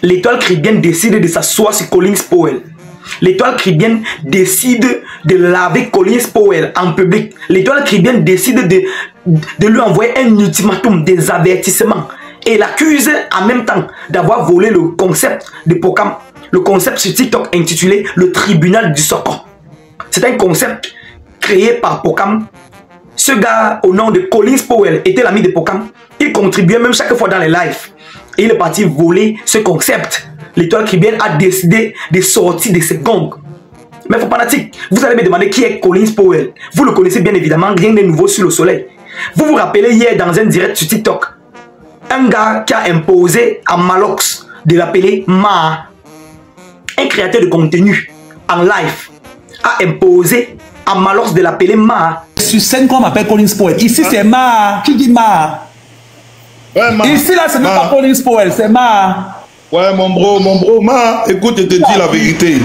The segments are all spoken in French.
L'étoile caribéenne décide de s'asseoir sur Collins Powell. L'étoile caribéenne décide de laver Collins Powell en public. L'étoile caribéenne décide de lui envoyer un ultimatum, des avertissements. Et l'accuse en même temps d'avoir volé le concept de Pokam. Le concept sur TikTok intitulé le tribunal du Socon. C'est un concept créé par Pokam. Ce gars au nom de Collins Powell était l'ami de Pokam. Il contribuait même chaque fois dans les lives. Et il est parti voler ce concept. L'étoile caribéenne a décidé de sortir de ses gongs. Mais faut fanatique, vous allez me demander qui est Collins Powell. Vous le connaissez bien évidemment, rien de nouveau sur le soleil. Vous vous rappelez hier dans un direct sur TikTok, un gars qui a imposé à Malox de l'appeler Ma. Un créateur de contenu en live a imposé à Malox de l'appeler Ma. Sur scène qu'on m'appelle Collins Powell. Ici c'est Ma. Qui dit Ma? Ouais, Ma. Ici là c'est même pas Collins Powell, c'est Ma. Ouais, mon bro, Ma, écoute, je te dis la vérité.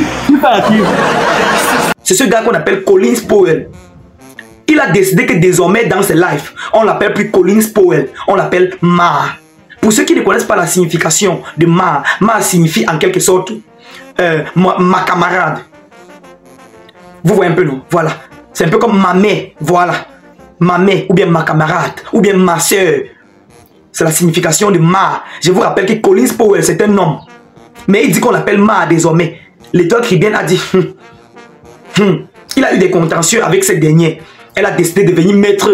C'est ce gars qu'on appelle Collins Powell. Il a décidé que désormais dans ses lives, on l'appelle plus Collins Powell, on l'appelle Ma. Pour ceux qui ne connaissent pas la signification de Ma, Ma signifie en quelque sorte ma camarade. Vous voyez un peu, non? Voilà. C'est un peu comme ma mère, voilà. Ma mère, ou bien ma camarade, ou bien ma soeur. C'est la signification de Ma. Je vous rappelle que Collins Powell, c'est un homme. Mais il dit qu'on l'appelle Ma désormais. L'étoile caribéenne a dit... Il a eu des contentieux avec cette dernière. Elle a décidé de venir mettre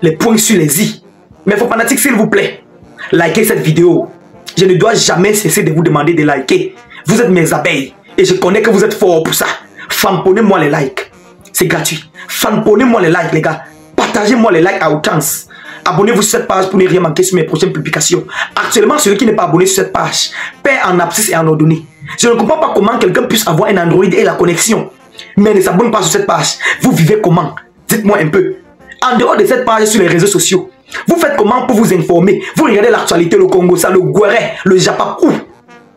les points sur les i. Mais faut fanatique, s'il vous plaît, likez cette vidéo. Je ne dois jamais cesser de vous demander de liker. Vous êtes mes abeilles. Et je connais que vous êtes forts pour ça. Famponnez-moi les likes. C'est gratuit. Famponnez-moi les likes, les gars. Partagez-moi les likes à outrance. Abonnez-vous sur cette page pour ne rien manquer sur mes prochaines publications. Actuellement, celui qui n'est pas abonné sur cette page perd en abscisse et en ordonnée. Je ne comprends pas comment quelqu'un puisse avoir un Android et la connexion, mais ne s'abonne pas sur cette page. Vous vivez comment? Dites-moi un peu. En dehors de cette page sur les réseaux sociaux, vous faites comment pour vous informer? Vous regardez l'actualité, le Congo, ça, le Guéré, le Japon, où?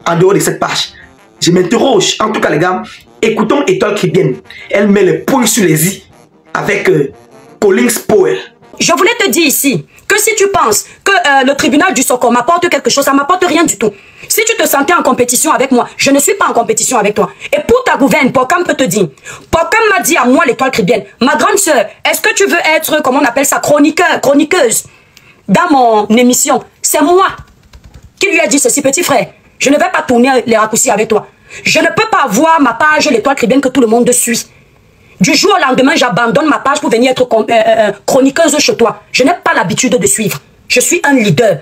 En dehors de cette page. Je m'interroge. En tout cas, les gars, écoutons Étoile caribéenne. Elle met les points sur les i avec Collins Powell. Je voulais te dire ici que si tu penses que le tribunal du Socon m'apporte quelque chose, ça m'apporte rien du tout. Si tu te sentais en compétition avec moi, je ne suis pas en compétition avec toi. Et pour ta gouverne, Pokam peut te dire. Pokam m'a dit à moi, l'étoile caribéenne, ma grande sœur, est-ce que tu veux être, comment on appelle ça, chroniqueuse dans mon émission? C'est moi qui lui ai dit ceci, petit frère. Je ne vais pas tourner les raccourcis avec toi. Je ne peux pas voir ma page, l'étoile caribéenne, que tout le monde suit. Du jour au lendemain, j'abandonne ma page pour venir être chroniqueuse chez toi. Je n'ai pas l'habitude de suivre. Je suis un leader.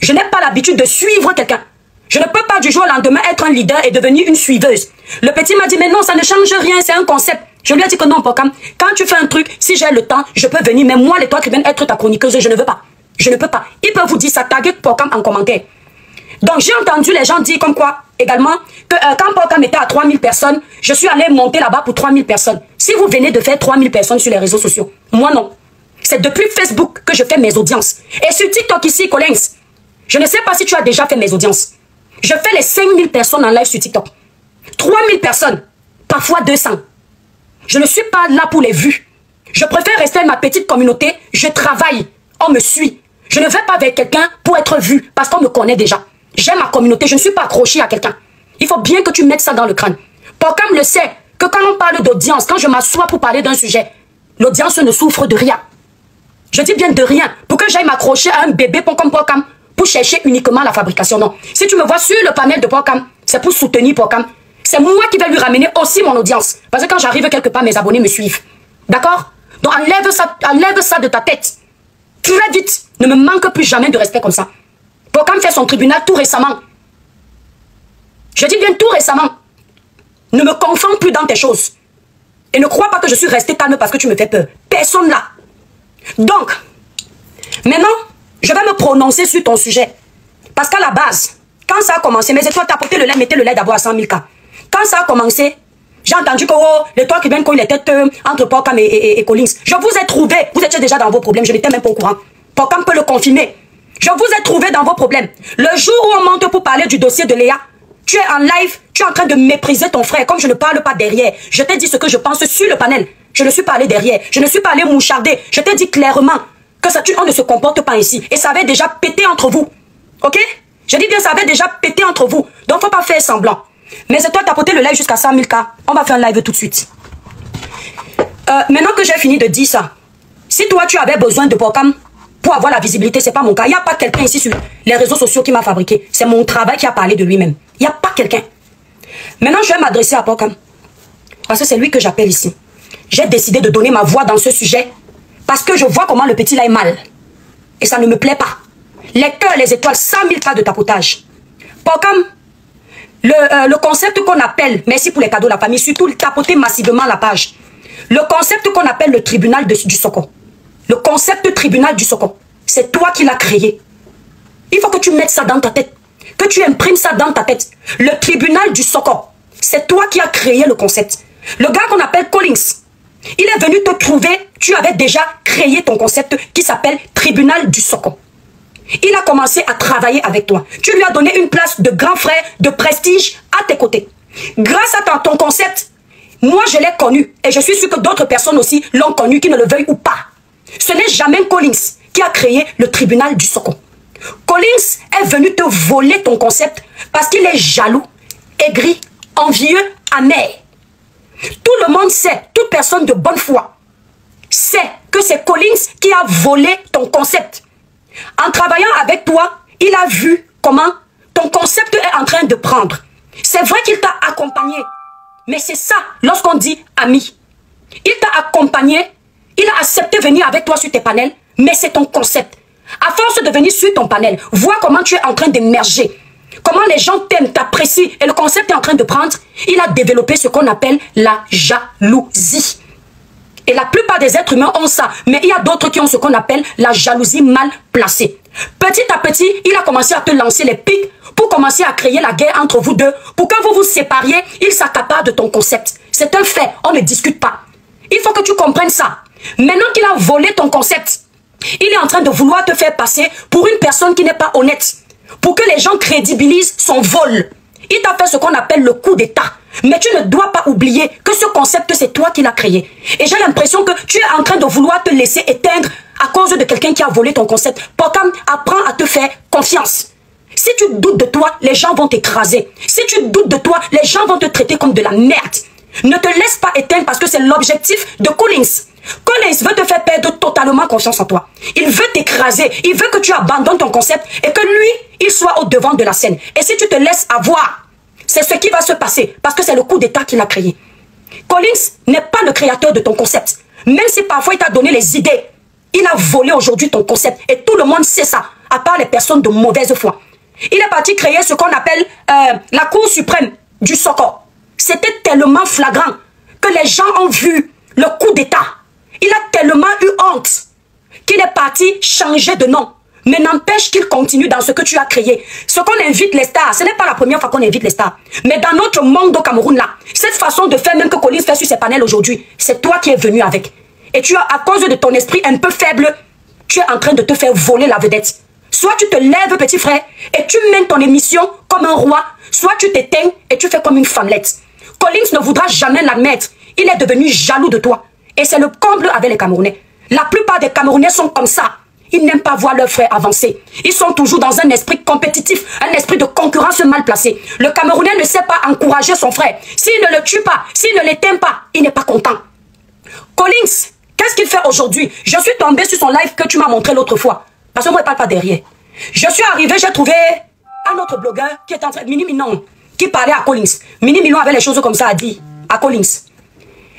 Je n'ai pas l'habitude de suivre quelqu'un. Je ne peux pas du jour au lendemain être un leader et devenir une suiveuse. Le petit m'a dit, mais non, ça ne change rien, c'est un concept. Je lui ai dit que non, Pokam, quand tu fais un truc, si j'ai le temps, je peux venir. Mais moi, l'étoile caribéenne, être ta chroniqueuse, je ne veux pas. Je ne peux pas. Il peut vous dire ça, taguez Pokam en commentaire. Donc j'ai entendu les gens dire comme quoi, également, que quand Pokam était à 3000 personnes, je suis allé monter là-bas pour 3000 personnes. Si vous venez de faire 3000 personnes sur les réseaux sociaux, moi non. C'est depuis Facebook que je fais mes audiences. Et sur TikTok ici, Collins, je ne sais pas si tu as déjà fait mes audiences. Je fais les 5000 personnes en live sur TikTok. 3000 personnes, parfois 200. Je ne suis pas là pour les vues. Je préfère rester avec ma petite communauté. Je travaille, on me suit. Je ne vais pas avec quelqu'un pour être vu, parce qu'on me connaît déjà. J'aime ma communauté, je ne suis pas accroché à quelqu'un. Il faut bien que tu mettes ça dans le crâne. Pokam le sait, que quand on parle d'audience, quand je m'assois pour parler d'un sujet, l'audience ne souffre de rien. Je dis bien de rien. Pour que j'aille m'accrocher à un bébé comme Pokam, pour chercher uniquement la fabrication. Non. Si tu me vois sur le panel de Pokam, c'est pour soutenir Pokam. C'est moi qui vais lui ramener aussi mon audience. Parce que quand j'arrive quelque part, mes abonnés me suivent. D'accord? Donc enlève ça de ta tête. Très vite. Ne me manque plus jamais de respect comme ça. Pokam fait son tribunal tout récemment. Je dis bien tout récemment. Ne me confonds plus dans tes choses. Et ne crois pas que je suis resté calme parce que tu me fais peur. Personne là. Donc, maintenant, je vais me prononcer sur ton sujet. Parce qu'à la base, quand ça a commencé, mes étoiles t'apportaient le lait, mettez le lait d'abord à 100 000 cas. Quand ça a commencé, j'ai entendu que l'étoile qui vient quand il était entre Pokam et Collins. Je vous ai trouvé, vous étiez déjà dans vos problèmes, je n'étais même pas au courant. Pokam peut le confirmer. Je vous ai trouvé dans vos problèmes. Le jour où on monte pour parler du dossier de Léa, tu es en live, tu es en train de mépriser ton frère, comme je ne parle pas derrière. Je t'ai dit ce que je pense sur le panel. Je ne suis pas allé derrière, je ne suis pas allé moucharder. Je t'ai dit clairement que ça, on ne se comporte pas ici. Et ça avait déjà pété entre vous. Ok? Je dis bien, ça avait déjà pété entre vous. Donc, faut pas faire semblant. Mais c'est toi tapoter le live jusqu'à 100 000 cas. On va faire un live tout de suite. Maintenant que j'ai fini de dire ça, si toi, tu avais besoin de Pocam pour avoir la visibilité, c'est pas mon cas. Il n'y a pas quelqu'un ici sur les réseaux sociaux qui m'a fabriqué. C'est mon travail qui a parlé de lui-même. Il n'y a pas quelqu'un. Maintenant, je vais m'adresser à Pocam. Parce que c'est lui que j'appelle ici. J'ai décidé de donner ma voix dans ce sujet parce que je vois comment le petit là est mal. Et ça ne me plaît pas. Les cœurs, les étoiles, 100 000 cas de tapotage. Pocam, le concept qu'on appelle, merci pour les cadeaux la famille, surtout tapoter massivement la page. Le concept qu'on appelle le tribunal du Soko. Le concept tribunal du Soko. C'est toi qui l'as créé. Il faut que tu mettes ça dans ta tête. Que tu imprimes ça dans ta tête. Le tribunal du Soko. C'est toi qui as créé le concept. Le gars qu'on appelle Collins, il est venu te trouver. Tu avais déjà créé ton concept qui s'appelle tribunal du Soko. Il a commencé à travailler avec toi. Tu lui as donné une place de grand frère, de prestige à tes côtés. Grâce à ton concept, moi je l'ai connu. Et je suis sûr que d'autres personnes aussi l'ont connu, qui ne le veuillent ou pas. Ce n'est jamais Collins qui a créé le tribunal du Soko. Collins est venu te voler ton concept parce qu'il est jaloux, aigri, envieux, amer. Tout le monde sait, toute personne de bonne foi sait que c'est Collins qui a volé ton concept. En travaillant avec toi, il a vu comment ton concept est en train de prendre. C'est vrai qu'il t'a accompagné, mais c'est ça lorsqu'on dit ami. Il t'a accompagné, il a accepté de venir avec toi sur tes panels, mais c'est ton concept. À force de venir sur ton panel, vois comment tu es en train d'émerger. Comment les gens t'aiment, t'apprécient et le concept est en train de prendre. Il a développé ce qu'on appelle la jalousie. Et la plupart des êtres humains ont ça. Mais il y a d'autres qui ont ce qu'on appelle la jalousie mal placée. Petit à petit, il a commencé à te lancer les pics pour commencer à créer la guerre entre vous deux. Pour que vous vous sépariez, il s'accapare de ton concept. C'est un fait, on ne discute pas. Il faut que tu comprennes ça. Maintenant qu'il a volé ton concept, il est en train de vouloir te faire passer pour une personne qui n'est pas honnête. Pour que les gens crédibilisent son vol. Il t'a fait ce qu'on appelle le coup d'état. Mais tu ne dois pas oublier que ce concept, c'est toi qui l'as créé. Et j'ai l'impression que tu es en train de vouloir te laisser éteindre à cause de quelqu'un qui a volé ton concept. Pocam, apprends à te faire confiance. Si tu doutes de toi, les gens vont t'écraser. Si tu doutes de toi, les gens vont te traiter comme de la merde. Ne te laisse pas éteindre parce que c'est l'objectif de Collins. Collins veut te faire perdre totalement confiance en toi. Il veut t'écraser. Il veut que tu abandonnes ton concept et que lui, il soit au devant de la scène. Et si tu te laisses avoir, c'est ce qui va se passer parce que c'est le coup d'état qu'il a créé. Collins n'est pas le créateur de ton concept. Même si parfois il t'a donné les idées, il a volé aujourd'hui ton concept. Et tout le monde sait ça, à part les personnes de mauvaise foi. Il est parti créer ce qu'on appelle la Cour suprême du Soko. C'était tellement flagrant que les gens ont vu le coup d'état. Il a tellement eu honte qu'il est parti changer de nom. Mais n'empêche qu'il continue dans ce que tu as créé. Ce qu'on invite les stars, ce n'est pas la première fois qu'on invite les stars. Mais dans notre monde au Cameroun là, cette façon de faire même que Collins fait sur ses panels aujourd'hui, c'est toi qui es venu avec. Et tu as, à cause de ton esprit un peu faible, tu es en train de te faire voler la vedette. Soit tu te lèves, petit frère, et tu mènes ton émission comme un roi, soit tu t'éteins et tu fais comme une femmelette. Collins ne voudra jamais l'admettre. Il est devenu jaloux de toi. Et c'est le comble avec les Camerounais. La plupart des Camerounais sont comme ça. Ils n'aiment pas voir leurs frères avancer. Ils sont toujours dans un esprit compétitif, un esprit de concurrence mal placé. Le Camerounais ne sait pas encourager son frère. S'il ne le tue pas, s'il ne l'éteint pas, il n'est pas content. Collins, qu'est-ce qu'il fait aujourd'hui? Je suis tombé sur son live que tu m'as montré l'autre fois. Parce que moi, je ne parle pas derrière. Je suis arrivé, j'ai trouvé un autre blogueur qui est en train de Mini Minon, qui parlait à Collins. Mini Minon avait les choses comme ça à dire à Collins.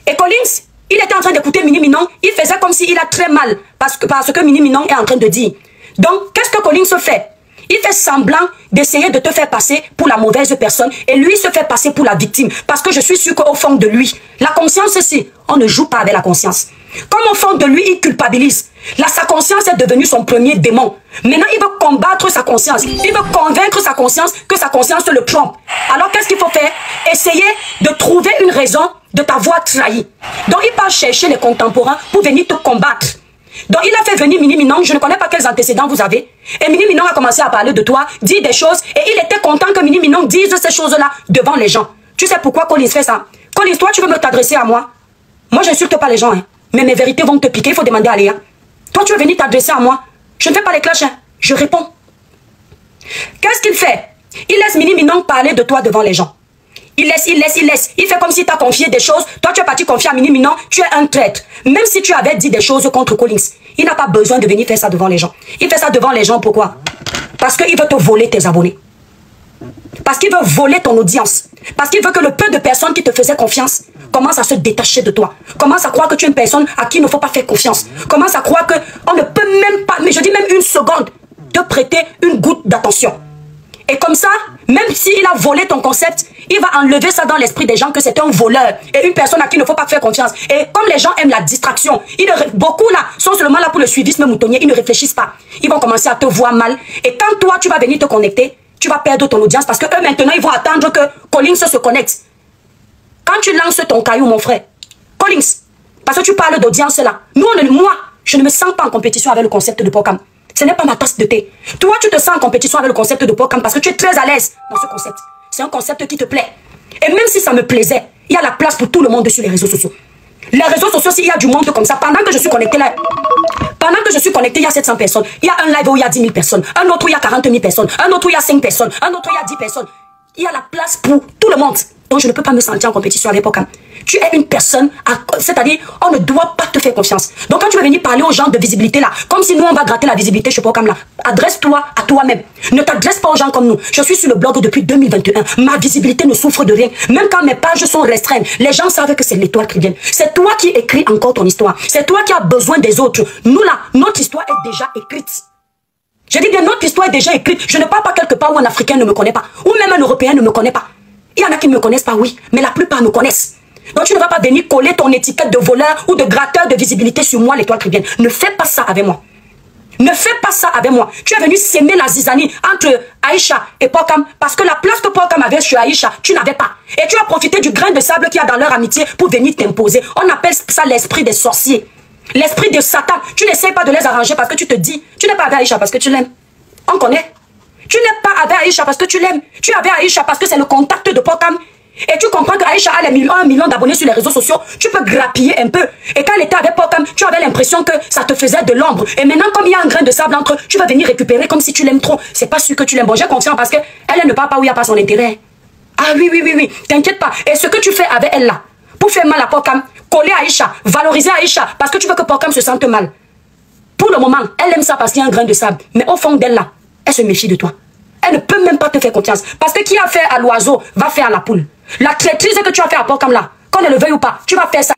Et Collins, il était en train d'écouter Mini Minon, il faisait comme s'il a très mal parce que Mini Minon est en train de dire. Donc, qu'est-ce que Collins se fait? Il fait semblant d'essayer de te faire passer pour la mauvaise personne et lui se fait passer pour la victime. Parce que je suis sûr qu'au fond de lui, la conscience ici, on ne joue pas avec la conscience. Comme au fond de lui, il culpabilise. Là, sa conscience est devenue son premier démon. Maintenant, il veut combattre sa conscience. Il veut convaincre sa conscience que sa conscience le trompe. Alors, qu'est-ce qu'il faut faire? Essayer de trouver une raison de t'avoir trahi. Donc, il part chercher les contemporains pour venir te combattre. Donc, il a fait venir Mini Minon. Je ne connais pas quels antécédents vous avez. Et Mini Minon a commencé à parler de toi, dire des choses. Et il était content que Mini Minon dise ces choses-là devant les gens. Tu sais pourquoi Collins fait ça? Collins, toi, tu veux me t'adresser à moi? Moi, je n'insulte pas les gens. Hein. Mais mes vérités vont te piquer. Il faut demander à Léa. Toi, tu veux venir t'adresser à moi? Je ne fais pas les clashs. Hein. Je réponds. Qu'est-ce qu'il fait? Il laisse Mini Minon parler de toi devant les gens. Il laisse. Il fait comme si tu as confié des choses. Toi, tu es parti confier à Mini Minon. Tu es un traître. Même si tu avais dit des choses contre Collins, il n'a pas besoin de venir faire ça devant les gens. Il fait ça devant les gens, pourquoi? Parce qu'il veut te voler tes abonnés. Parce qu'il veut voler ton audience. Parce qu'il veut que le peu de personnes qui te faisaient confiance commencent à se détacher de toi. Commencent à croire que tu es une personne à qui il ne faut pas faire confiance. Commencent à croire qu'on ne peut même pas, mais je dis même une seconde, te prêter une goutte d'attention. Et comme ça, même s'il a volé ton concept, il va enlever ça dans l'esprit des gens que c'est un voleur et une personne à qui il ne faut pas faire confiance. Et comme les gens aiment la distraction, beaucoup là sont seulement là pour le suivisme moutonnier, ils ne réfléchissent pas. Ils vont commencer à te voir mal. Et quand toi, tu vas venir te connecter, tu vas perdre ton audience parce que eux maintenant, ils vont attendre que Collins se connecte. Quand tu lances ton caillou, mon frère, Collins, parce que tu parles d'audience là, moi, je ne me sens pas en compétition avec le concept de Pocam. Ce n'est pas ma tasse de thé. Toi, tu te sens en compétition avec le concept de Pocam parce que tu es très à l'aise dans ce concept. C'est un concept qui te plaît. Et même si ça me plaisait, il y a la place pour tout le monde sur les réseaux sociaux. Les réseaux sociaux, s'il y a du monde comme ça, pendant que je suis connecté là, il y a 700 personnes. Il y a un live où il y a 10 000 personnes. Un autre où il y a 40 000 personnes. Un autre où il y a 5 personnes. Un autre où il y a 10 personnes. Il y a la place pour tout le monde. Donc je ne peux pas me sentir en compétition avec Pocam. Tu es une personne, c'est-à-dire, on ne doit pas te faire confiance. Donc quand tu veux venir parler aux gens de visibilité là, comme si nous on va gratter la visibilité chez Pocam là, adresse-toi à toi-même. Ne t'adresse pas aux gens comme nous. Je suis sur le blog depuis 2021. Ma visibilité ne souffre de rien. Même quand mes pages sont restreintes, les gens savent que c'est l'étoile qui vient. C'est toi qui écris encore ton histoire. C'est toi qui as besoin des autres. Nous là, notre histoire est déjà écrite. Je dis bien, notre histoire est déjà écrite. Je ne pars pas quelque part où un Africain ne me connaît pas. Ou même un Européen ne me connaît pas. Il y en a qui ne me connaissent pas, oui. Mais la plupart me connaissent. Donc tu ne vas pas venir coller ton étiquette de voleur ou de gratteur de visibilité sur moi, l'étoile chrétienne. Ne fais pas ça avec moi. Ne fais pas ça avec moi. Tu es venu s'aimer la zizanie entre Aïcha et Pocam parce que la place que Pocam avait sur Aïcha, tu n'avais pas. Et tu as profité du grain de sable qu'il y a dans leur amitié pour venir t'imposer. On appelle ça l'esprit des sorciers. L'esprit de Satan. Tu n'essaies pas de les arranger parce que tu te dis, tu n'es pas avec Aïcha parce que tu l'aimes. On connaît. Tu n'es pas avec Aïcha parce que tu l'aimes. Tu es avec Aïcha parce que c'est le contact de Pocam. Et tu comprends que Aïcha a 1 million d'abonnés sur les réseaux sociaux. Tu peux grappiller un peu. Et quand elle était avec Pocam, tu avais l'impression que ça te faisait de l'ombre. Et maintenant, comme il y a un grain de sable entre eux, tu vas venir récupérer comme si tu l'aimes trop. C'est pas sûr que tu l'aimes. Bon, j'ai confiance parce qu'elle ne parle pas où il n'y a pas son intérêt. Ah oui. T'inquiète pas. Et ce que tu fais avec elle là, pour faire mal à Pocam, coller Aïcha, valoriser Aïcha, parce que tu veux que Pocam se sente mal. Pour le moment, elle aime ça parce qu'il y a un grain de sable. Mais au fond d'elle là, elle se méfie de toi. Elle ne peut même pas te faire confiance. Parce que qui a fait à l'oiseau va faire à la poule. La traîtrise que tu as fait à Pocam là, qu'on ne le veuille ou pas, tu vas faire ça.